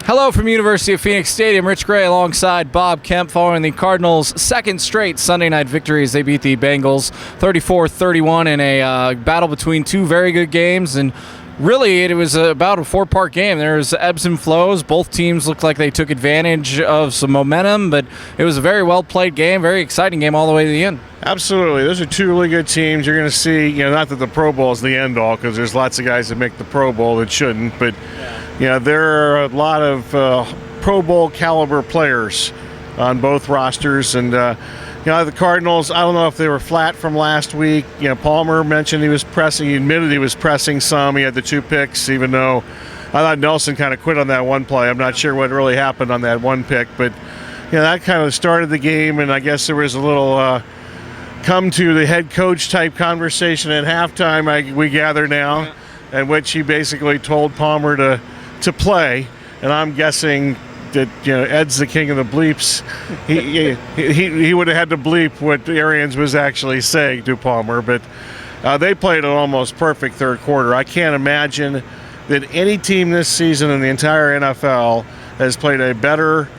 Hello from University of Phoenix Stadium. Rich Gray alongside Bob Kemp following the Cardinals' second straight Sunday night victory as they beat the Bengals 34-31 in a battle between two very good games. And really, it was about a four-part game. There was ebbs and flows. Both teams looked like they took advantage of some momentum, but it was a very well-played game, very exciting game all the way to the end. Absolutely. Those are two really good teams. You're going to see, not that the Pro Bowl is the end-all, because there's lots of guys that make the Pro Bowl that shouldn't, but there are a lot of Pro Bowl caliber players on both rosters. And, the Cardinals, I don't know if they were flat from last week. Palmer mentioned he was pressing. He admitted he was pressing some. He had the two picks, even though I thought Nelson kind of quit on that one play. I'm not sure what really happened on that one pick. But, that kind of started the game, and I guess there was a little come to the head coach type conversation at halftime, we gather now, in which he basically told Palmer to play, and I'm guessing that Ed's the king of the bleeps. He would have had to bleep what Arians was actually saying to Palmer, but they played an almost perfect third quarter. I can't imagine that any team this season in the entire NFL has played a better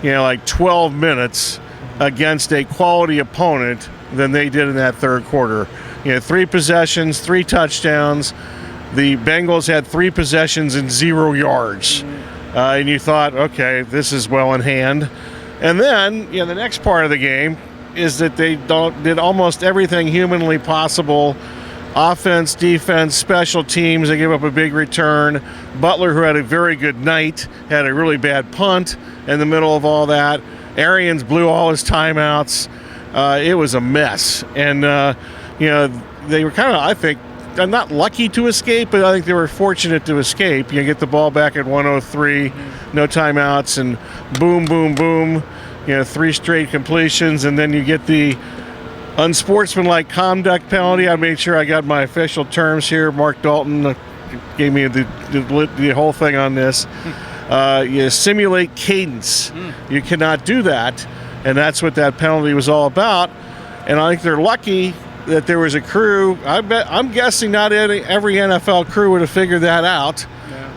12 minutes against a quality opponent than they did in that third quarter. 3 possessions, 3 touchdowns. The Bengals had 3 possessions and 0 yards. And you thought, okay, this is well in hand. And then, the next part of the game is that they did almost everything humanly possible. Offense, defense, special teams. They gave up a big return. Butler, who had a very good night, had a really bad punt in the middle of all that. Arians blew all his timeouts. It was a mess. And, they were kind of, I think, not lucky to escape, but I think they were fortunate to escape. You get the ball back at 103, no timeouts, and boom, boom, boom, 3 straight completions, and then you get the unsportsmanlike conduct penalty. I made sure I got my official terms here. Mark Dalton gave me the whole thing on this. You simulate cadence. You cannot do that, and that's what that penalty was all about. And I think they're lucky that there was a crew. I'm guessing not every NFL crew would have figured that out,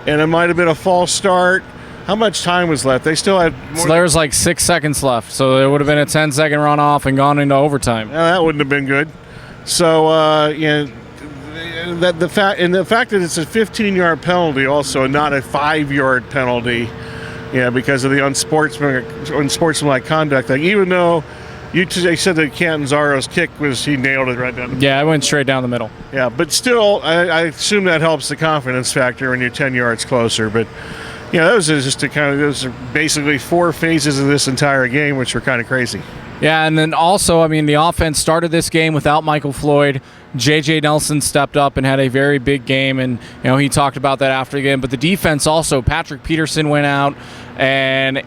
and it might have been a false start. How much time was left? They still had more. So there was like 6 seconds left, so it would have been a 10-second runoff and gone into overtime. That wouldn't have been good. So the fact that it's a 15-yard penalty, also not a 5-yard penalty, because of the unsportsmanlike conduct thing. Even though they said that Catanzaro's kick he nailed it right down the middle. Yeah, it went straight down the middle. Yeah, but still, I assume that helps the confidence factor when you're 10 yards closer. But, those are basically 4 phases of this entire game, which were kind of crazy. Yeah, and then also, the offense started this game without Michael Floyd. J.J. Nelson stepped up and had a very big game, and he talked about that after the game. But the defense also, Patrick Peterson went out, and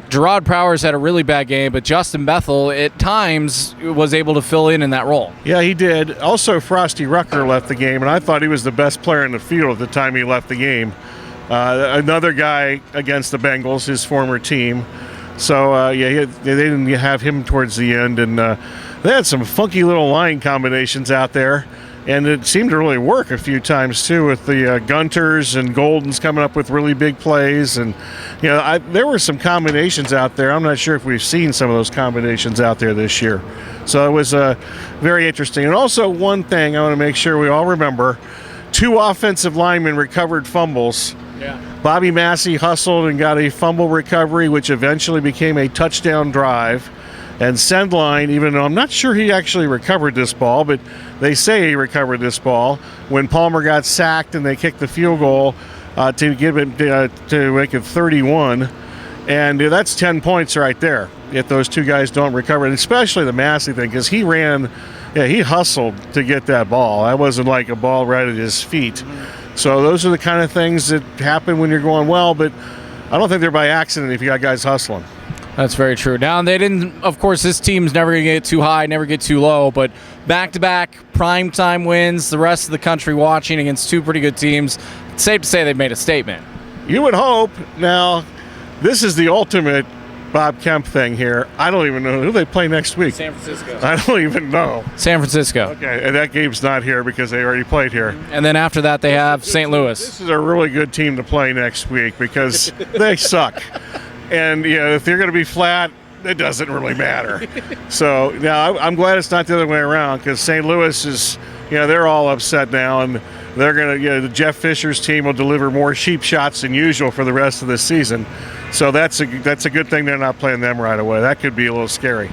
Gerard Powers had a really bad game, but Justin Bethel at times was able to fill in that role. Yeah, he did. Also, Frosty Rucker left the game, and I thought he was the best player in the field at the time he left the game. Another guy against the Bengals, his former team. So, they didn't have him towards the end, and they had some funky little line combinations out there, and it seemed to really work a few times, too, with the Gunters and Goldens coming up with really big plays. And, there were some combinations out there. I'm not sure if we've seen some of those combinations out there this year. So it was very interesting. And also one thing I want to make sure we all remember, 2 offensive linemen recovered fumbles. Yeah. Bobby Massey hustled and got a fumble recovery, which eventually became a touchdown drive. And Sendline, even though I'm not sure he actually recovered this ball, but they say he recovered this ball when Palmer got sacked and they kicked the field goal to give it to make it 31. And that's 10 points right there if those 2 guys don't recover, and especially the Massey thing, because he hustled to get that ball. That wasn't like a ball right at his feet. So those are the kind of things that happen when you're going well, but I don't think they're by accident if you got guys hustling. That's very true. Now, they didn't, of course, this team's never going to get too high, never get too low, but back-to-back primetime wins, the rest of the country watching against 2 pretty good teams. It's safe to say they've made a statement. You would hope. Now, this is the ultimate Bob Kemp thing here. I don't even know who they play next week. San Francisco. I don't even know. San Francisco. Okay, and that game's not here because they already played here. And then after that, they have St. Louis. This is a really good team to play next week because they suck. And if they're going to be flat, it doesn't really matter. So now I'm glad it's not the other way around because St. Louis is, they're all upset now, and they're going to, the Jeff Fisher's team will deliver more cheap shots than usual for the rest of the season. So that's a good thing they're not playing them right away. That could be a little scary.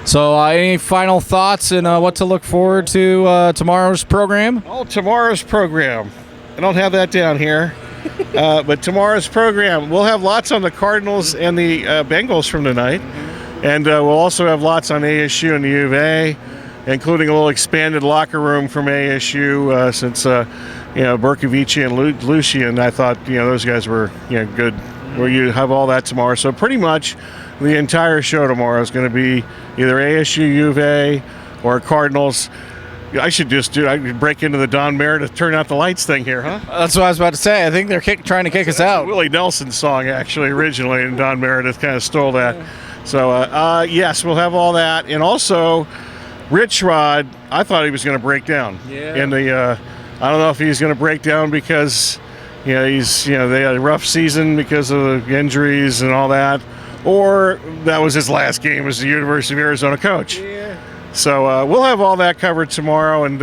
So any final thoughts and what to look forward to tomorrow's program? Oh, tomorrow's program. I don't have that down here. But tomorrow's program, we'll have lots on the Cardinals and the Bengals from tonight. And we'll also have lots on ASU and the U of A, including a little expanded locker room from ASU since, Berkovici and Lucian, I thought, those guys were good. Where you have all that tomorrow. So pretty much the entire show tomorrow is going to be either ASU, U of A, or Cardinals. I should break into the Don Meredith turn out the lights thing here, huh? That's what I was about to say. I think they're trying to kick us out. Willie Nelson's song, actually, originally, and Don Meredith kind of stole that. So, yes, we'll have all that. And also, Rich Rod, I thought he was going to break down. Yeah. In the, I don't know if he's going to break down because, they had a rough season because of the injuries and all that, or that was his last game as the University of Arizona coach. Yeah. So we'll have all that covered tomorrow, and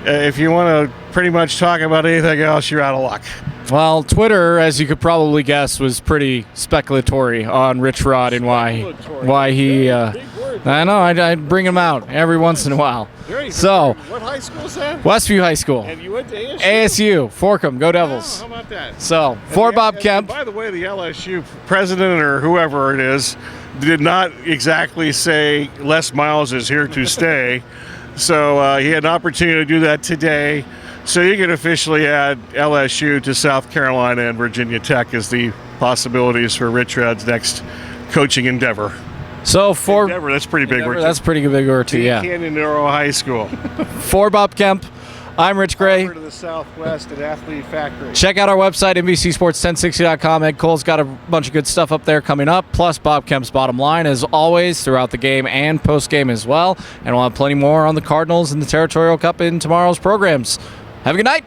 if you want to pretty much talk about anything else, you're out of luck. Well, Twitter, as you could probably guess, was pretty speculatory on Rich Rod and why he. I know, I bring him out every once in a while. So, what high school is that? Westview High School. And you went to ASU? ASU, Forkham, go Devils. Oh, how about that? So, for Bob Kemp. By the way, the LSU president or whoever it is did not exactly say Les Miles is here to stay. So he had an opportunity to do that today. So you can officially add LSU to South Carolina and Virginia Tech as the possibilities for Rich Rod's next coaching endeavor. So for endeavor, that's pretty big. That's pretty big word too. Yeah. Canyon Narrow High School. For Bob Kemp, I'm Rich Gray. Over to the Southwest at Athlete Factory. Check out our website, NBCSports1060.com. Ed Cole's got a bunch of good stuff up there coming up, plus Bob Kemp's bottom line, as always, throughout the game and post-game as well. And we'll have plenty more on the Cardinals and the Territorial Cup in tomorrow's programs. Have a good night.